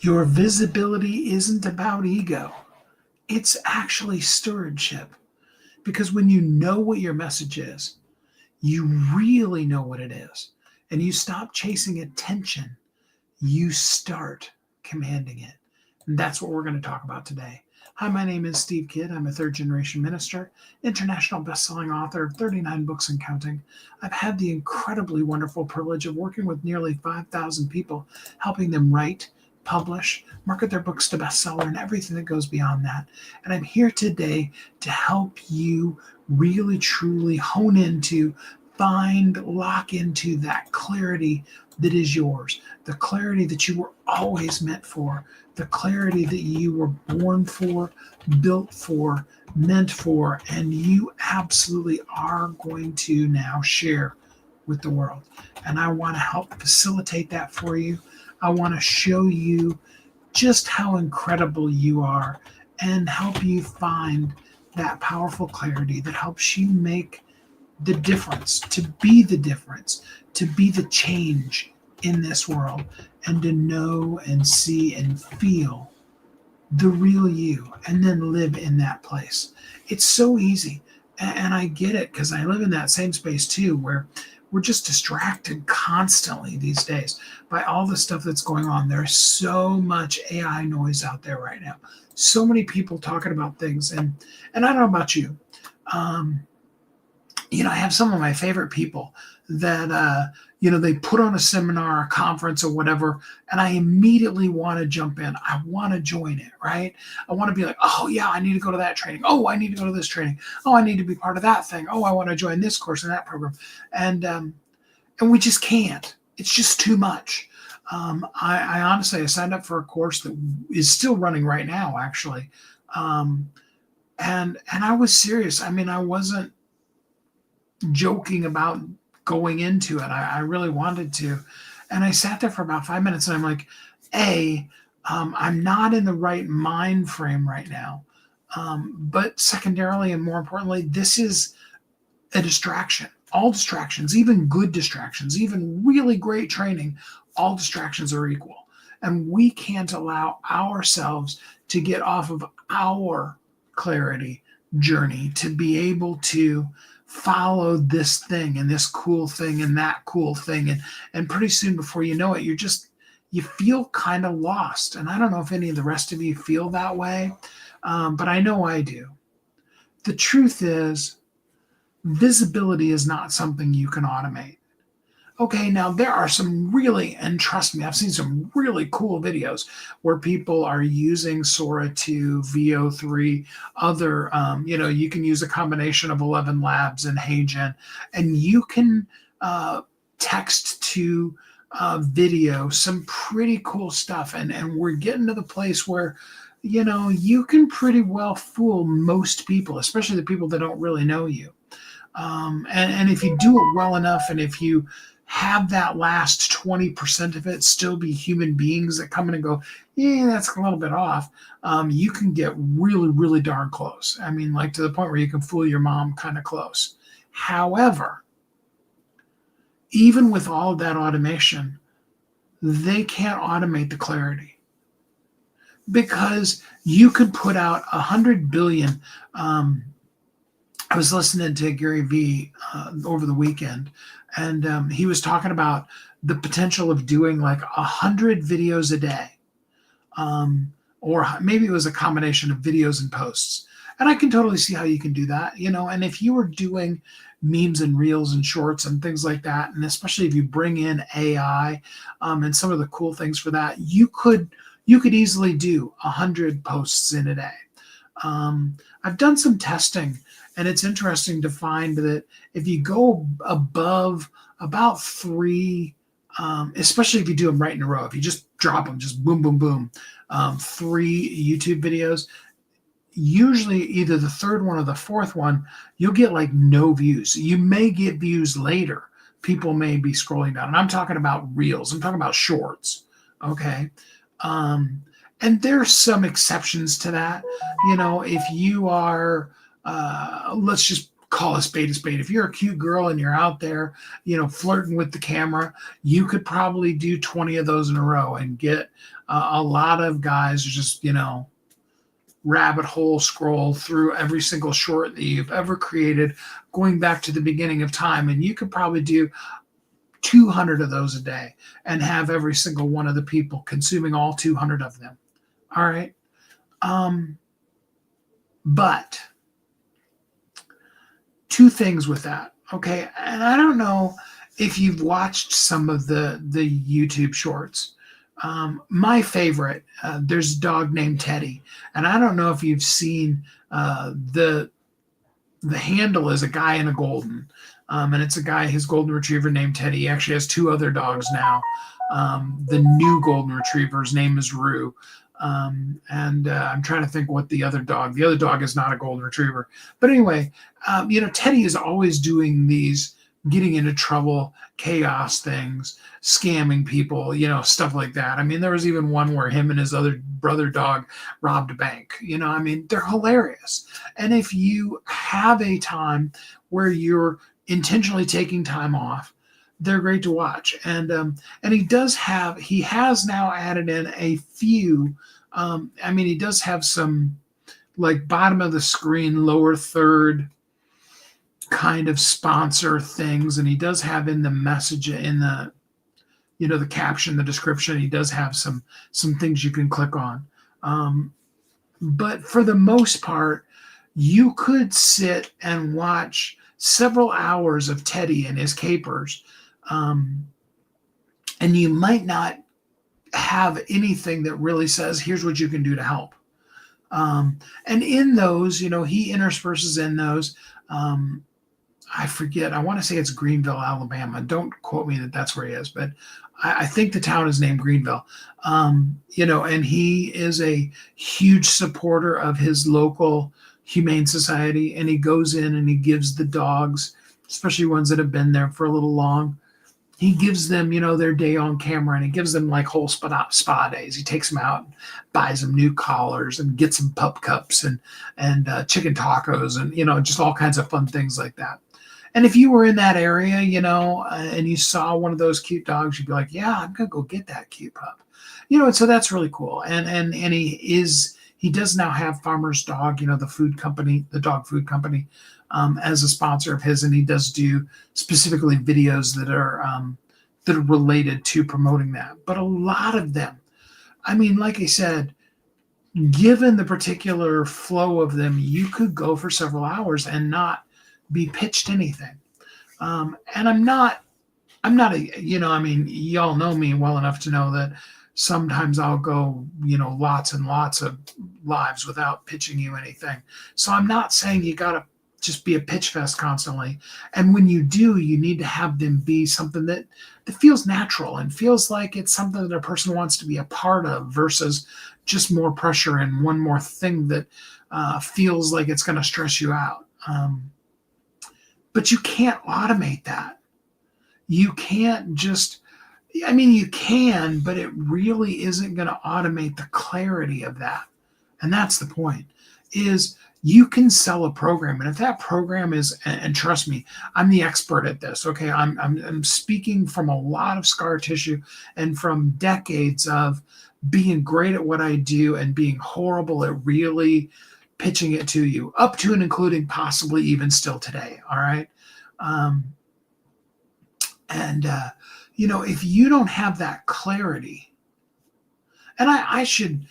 Your visibility isn't about ego. It's actually stewardship. Because when you know what your message is, you really know what it is, and you stop chasing attention, you start commanding it. And that's what we're going to talk about today. Hi, my name is Steve Kidd. I'm a third generation minister, international best-selling author of 39 books and counting. I've had the incredibly wonderful privilege of working with nearly 5,000 people, helping them write, publish, market their books to bestseller, and everything that goes beyond that. And I'm here today to help you really, truly hone into, lock into that clarity that is yours, the clarity that you were always meant for, the clarity that you were born for, built for, meant for, and you absolutely are going to now share with the world. And I want to help facilitate that for you. I want to show you just how incredible you are and help you find that powerful clarity that helps you make the difference, to be the difference, to be the change in this world, and to know and see and feel the real you and then live in that place. It's so easy. And I get it because I live in that same space too, where we're just distracted constantly these days by all the stuff that's going on. There's so much AI noise out there right now. So many people talking about things. And I don't know about you. I have some of my favorite people that, they put on a seminar, a conference, or whatever, and I immediately want to jump in. I want to join it, right? I want to be like, oh, yeah, I need to go to that training. Oh, I need to go to this training. Oh, I need to be part of that thing. Oh, I want to join this course and that program. And we just can't. It's just too much. I honestly, I signed up for a course that is still running right now, actually. And I was serious. I mean, I wasn't joking about going into it. I really wanted to. And I sat there for about 5 minutes and I'm like, I'm not in the right mind frame right now. But secondarily, and more importantly, this is a distraction. All distractions, even good distractions, even really great training, all distractions are equal. And we can't allow ourselves to get off of our clarity journey to be able to follow this thing and this cool thing and that cool thing. And pretty soon, before you know it, you feel kind of lost. And I don't know if any of the rest of you feel that way, but I know I do. The truth is, visibility is not something you can automate. Okay, now there are some really, and trust me, I've seen some really cool videos where people are using Sora 2, VO3, other, you can use a combination of 11 Labs and HeyGen, and you can text to video some pretty cool stuff. And we're getting to the place where, you can pretty well fool most people, especially the people that don't really know you. And if you do it well enough, and if you have that last 20% of it still be human beings that come in and go, yeah, that's a little bit off, you can get really, really darn close. I mean, like to the point where you can fool your mom kind of close. However, even with all of that automation, they can't automate the clarity. Because you could put out 100 billion. I was listening to Gary Vee over the weekend, and he was talking about the potential of doing like 100 videos a day. Or maybe it was a combination of videos and posts. And I can totally see how you can do that, and if you were doing memes and reels and shorts and things like that, and especially if you bring in AI and some of the cool things for that, you could easily do 100 posts in a day. I've done some testing, and it's interesting to find that if you go above about 3, especially if you do them right in a row, if you just drop them, just boom, boom, boom, 3 YouTube videos, usually either the third one or the fourth one, you'll get like no views. You may get views later. People may be scrolling down. And I'm talking about reels. I'm talking about shorts. Okay. And there's some exceptions to that. If you are, let's just call a spade a spade. If you're a cute girl and you're out there, flirting with the camera, you could probably do 20 of those in a row and get a lot of guys just, rabbit hole scroll through every single short that you've ever created, going back to the beginning of time. And you could probably do 200 of those a day and have every single one of the people consuming all 200 of them. All right. But two things with that. Okay. And I don't know if you've watched some of the YouTube shorts. My favorite, there's a dog named Teddy, and I don't know if you've seen the handle is a guy in a golden, and it's a guy, his golden retriever named Teddy. He actually has two other dogs now. The new golden retriever's name is Rue. And I'm trying to think what the other dog is not a golden retriever. But anyway, Teddy is always doing these getting into trouble, chaos things, scamming people, stuff like that. I mean, there was even one where him and his other brother dog robbed a bank. They're hilarious. And if you have a time where you're intentionally taking time off, they're great to watch. And he has now added in a few. He does have some like bottom of the screen, lower third kind of sponsor things, and he does have in the message, in the the caption, the description, he does have some things you can click on. But for the most part, you could sit and watch several hours of Teddy and his capers, and you might not have anything that really says, here's what you can do to help. And in those, he intersperses in those, I forget, I want to say it's Greenville, Alabama. Don't quote me that that's where he is, but I think the town is named Greenville. And he is a huge supporter of his local humane society, and he goes in and he gives the dogs, especially ones that have been there for a little long, he gives them, their day on camera, and he gives them like whole spa days. He takes them out, and buys them new collars, and gets them pup cups and chicken tacos, and just all kinds of fun things like that. And if you were in that area, and you saw one of those cute dogs, you'd be like, yeah, I'm gonna go get that cute pup, and so that's really cool. And he does now have Farmer's Dog, the food company, the dog food company, as a sponsor of his, and he does do specifically videos that are related to promoting that. But a lot of them, like I said, given the particular flow of them, you could go for several hours and not be pitched anything. And I'm not y'all know me well enough to know that sometimes I'll go, lots and lots of lives without pitching you anything. So I'm not saying you got to just be a pitch fest constantly. And when you do, you need to have them be something that feels natural and feels like it's something that a person wants to be a part of, versus just more pressure and one more thing that feels like it's going to stress you out. But you can't automate that. You can't just, you can, but it really isn't going to automate the clarity of that. And that's the point, is you can sell a program. And if that program is, and trust me, I'm the expert at this. Okay. I'm speaking from a lot of scar tissue and from decades of being great at what I do and being horrible at really pitching it to you, up to and including possibly even still today. All right. If you don't have that clarity, and I should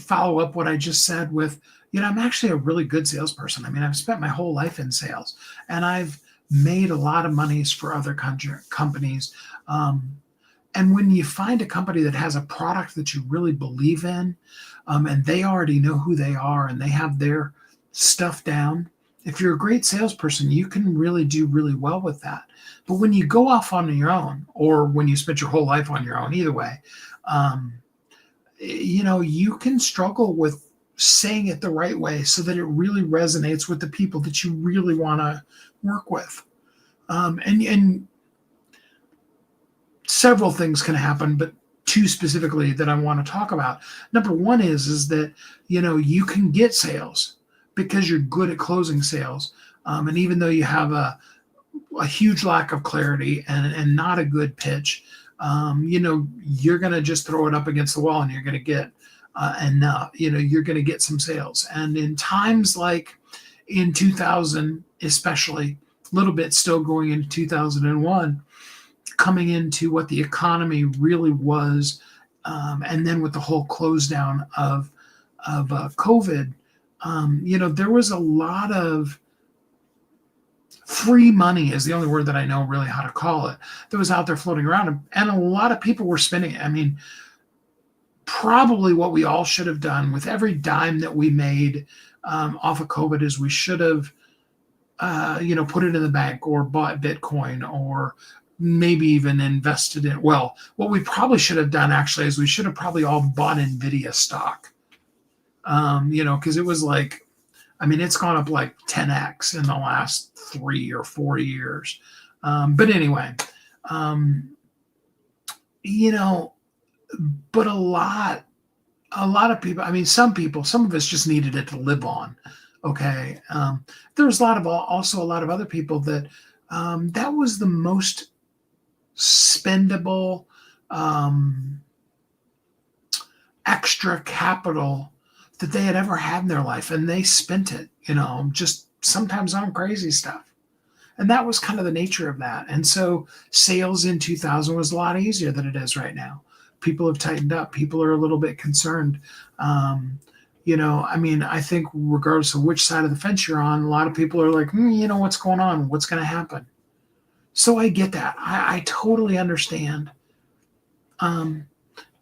follow up what I just said with, I'm actually a really good salesperson. I've spent my whole life in sales, and I've made a lot of monies for other companies. And when you find a company that has a product that you really believe in, and they already know who they are and they have their stuff down, if you're a great salesperson, you can really do really well with that. But when you go off on your own, or when you spent your whole life on your own, either way, you can struggle with saying it the right way so that it really resonates with the people that you really want to work with. And several things can happen, but two specifically that I want to talk about. Number one is that, you can get sales because you're good at closing sales. And even though you have a huge lack of clarity and not a good pitch, you're going to just throw it up against the wall and you're going to get enough, you're going to get some sales. And in times like in 2000, especially a little bit still going into 2001, coming into what the economy really was, and then with the whole close down of COVID, there was a lot of free money is the only word that I know really how to call it that was out there floating around, and a lot of people were spending it. I mean, probably what we all should have done with every dime that we made off of COVID is we should have, put it in the bank or bought Bitcoin or maybe even invested in. Well, what we probably should have done actually is we should have probably all bought Nvidia stock, because it was like, I mean, it's gone up like 10x in the last 3 or 4 years. But anyway, but a lot of people, I mean, some of us just needed it to live on. Okay. There was also a lot of other people that, that was the most spendable, extra capital that they had ever had in their life. And they spent it, just sometimes on crazy stuff. And that was kind of the nature of that. And so sales in 2000 was a lot easier than it is right now. People have tightened up. People are a little bit concerned. I think regardless of which side of the fence you're on, a lot of people are like, what's going on? What's going to happen? So I get that. I totally understand.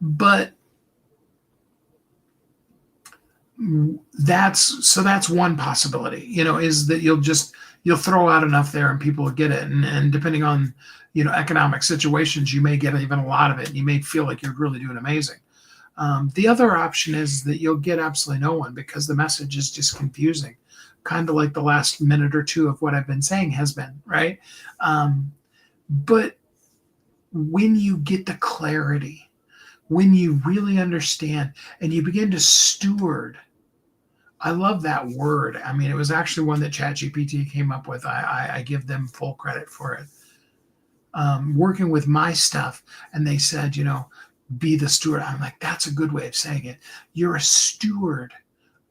But that's one possibility, is that you'll throw out enough there and people will get it. And depending on, economic situations, you may get even a lot of it and you may feel like you're really doing amazing. The other option is that you'll get absolutely no one because the message is just confusing, kind of like the last minute or two of what I've been saying has been, right? But when you get the clarity, when you really understand and you begin to steward, I love that word. I mean, it was actually one that ChatGPT came up with. I give them full credit for it. Working with my stuff, and they said, be the steward. I'm like, that's a good way of saying it. You're a steward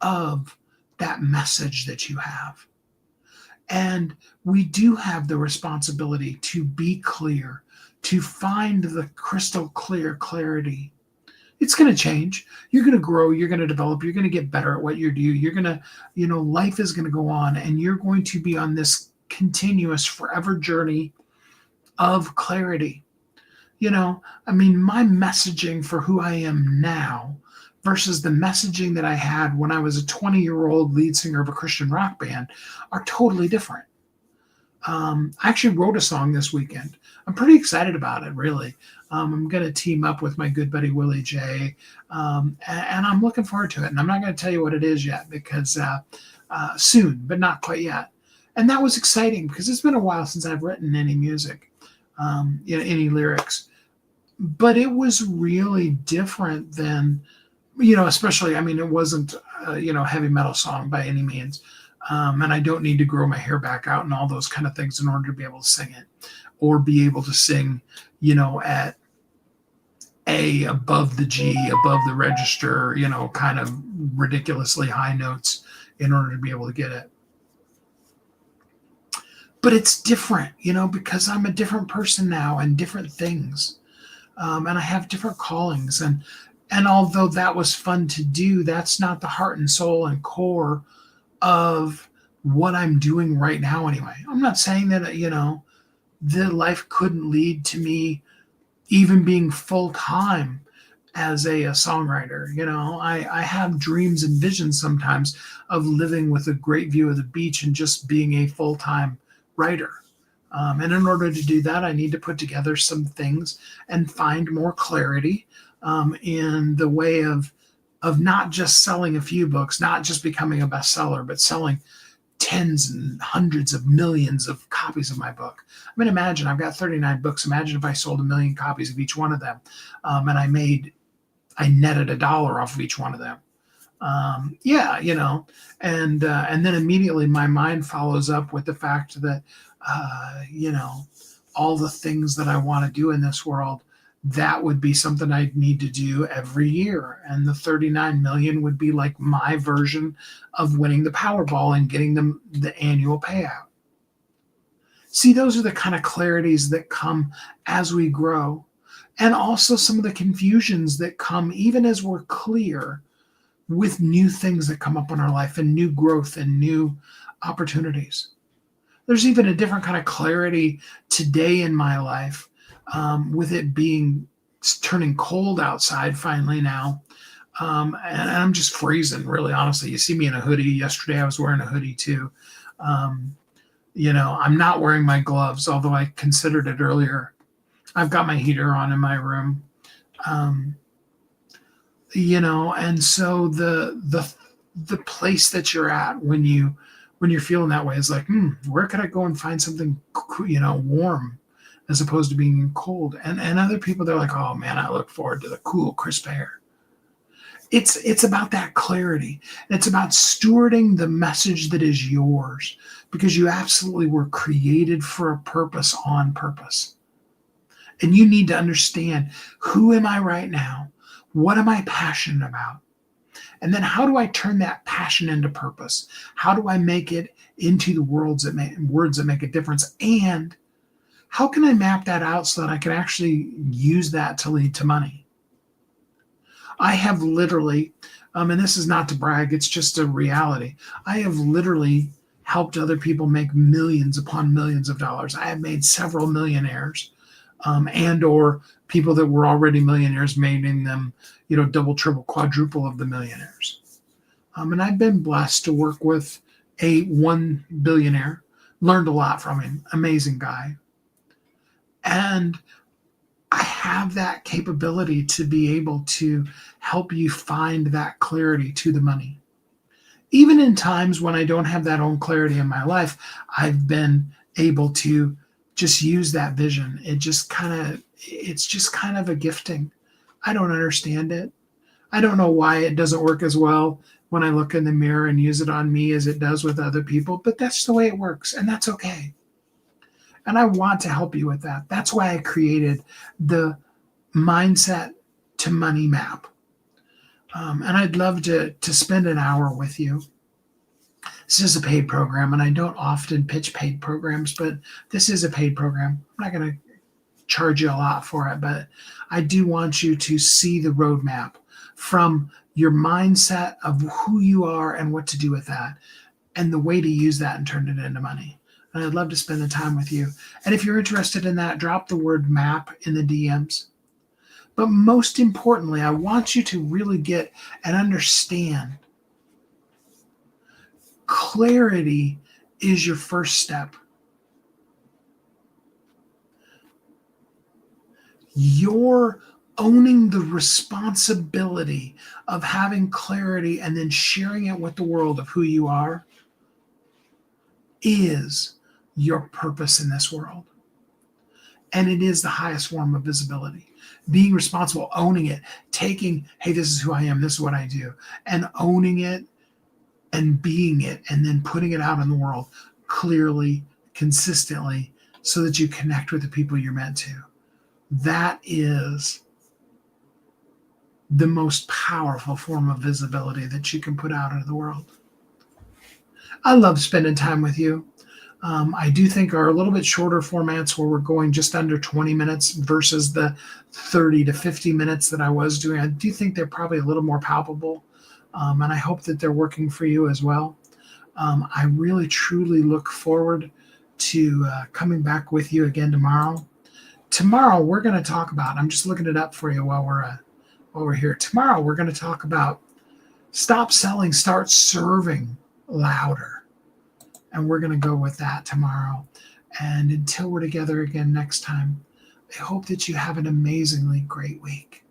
of that message that you have. And we do have the responsibility to be clear, to find the crystal clear clarity. It's going to change. You're going to grow. You're going to develop. You're going to get better at what you do. You're going to, life is going to go on, and you're going to be on this continuous forever journey of clarity. My messaging for who I am now versus the messaging that I had when I was a 20-year-old lead singer of a Christian rock band are totally different. I actually wrote a song this weekend. I'm pretty excited about it, really. I'm going to team up with my good buddy Willie J, and I'm looking forward to it. And I'm not going to tell you what it is yet because soon, but not quite yet. And that was exciting because it's been a while since I've written any music, any lyrics. But it was really different than, especially, it wasn't, heavy metal song by any means. And I don't need to grow my hair back out and all those kind of things in order to be able to sing it or be able to sing, at A above the G, above the register, kind of ridiculously high notes in order to be able to get it. But it's different, because I'm a different person now and different things. And I have different callings. And although that was fun to do, that's not the heart and soul and core of what I'm doing right now anyway. I'm not saying that, the life couldn't lead to me even being full-time as a songwriter. I have dreams and visions sometimes of living with a great view of the beach and just being a full-time writer. And in order to do that, I need to put together some things and find more clarity in the way of not just selling a few books, not just becoming a bestseller, but selling tens and hundreds of millions of copies of my book. Imagine I've got 39 books. Imagine if I sold 1 million copies of each one of them. And I netted $1 off of each one of them. Yeah, and then immediately my mind follows up with the fact that, you know, all the things that I want to do in this world, that would be something I'd need to do every year. And the 39 million would be like my version of winning the Powerball and getting them the annual payout. See, those are the kind of clarities that come as we grow. And also some of the confusions that come even as we're clear with new things that come up in our life and new growth and new opportunities. There's even a different kind of clarity today in my life, with it being turning cold outside finally now. And I'm just freezing, really, honestly. You see me in a hoodie. Yesterday I was wearing a hoodie too. Um, I'm not wearing my gloves, although I considered it earlier. I've got my heater on in my room. Um, and so the place that you're at when you're feeling that way is like, where could I go and find something warm, as opposed to being cold. And other people, they're like, oh man, I look forward to the cool crisp air. It's about that clarity. It's about stewarding the message that is yours, because you absolutely were created for a purpose, on purpose. And you need to understand, who am I right now? What am I passionate about? And then how do I turn that passion into purpose? How do I make it into the words that make a difference? And how can I map that out so that I can actually use that to lead to money? I have literally, and this is not to brag, it's just a reality. I have literally helped other people make millions upon millions of dollars. I have made several millionaires, and or people that were already millionaires, making them, double, triple, quadruple of the millionaires. And I've been blessed to work with one billionaire, learned a lot from him, amazing guy. And I have that capability to be able to help you find that clarity to the money. Even in times when I don't have that own clarity in my life, I've been able to just use that vision. It's just kind of a gifting. I don't understand it. I don't know why it doesn't work as well when I look in the mirror and use it on me as it does with other people, but that's the way it works, and that's okay. And I want to help you with that. That's why I created the mindset to money map. And I'd love to spend an hour with you. This is a paid program, and I don't often pitch paid programs, but this is a paid program. I'm not going to charge you a lot for it, but I do want you to see the roadmap from your mindset of who you are and what to do with that, and the way to use that and turn it into money. And I'd love to spend the time with you. And if you're interested in that, drop the word map in the DMs. But most importantly, I want you to really get and understand, clarity is your first step. You're owning the responsibility of having clarity and then sharing it with the world of who you are is your purpose in this world. And it is the highest form of visibility. Being responsible, owning it, taking, hey, this is who I am, this is what I do, and owning it and being it, and then putting it out in the world clearly, consistently, so that you connect with the people you're meant to. That is the most powerful form of visibility that you can put out into the world. I love spending time with you. I do think are a little bit shorter formats, where we're going just under 20 minutes versus the 30 to 50 minutes that I was doing. I do think they're probably a little more palpable, and I hope that they're working for you as well. I really, truly look forward to coming back with you again tomorrow. Tomorrow we're going to talk about, I'm just looking it up for you while we're here. Tomorrow we're going to talk about stop selling, start serving louder. And we're going to go with that tomorrow. And until we're together again next time, I hope that you have an amazingly great week.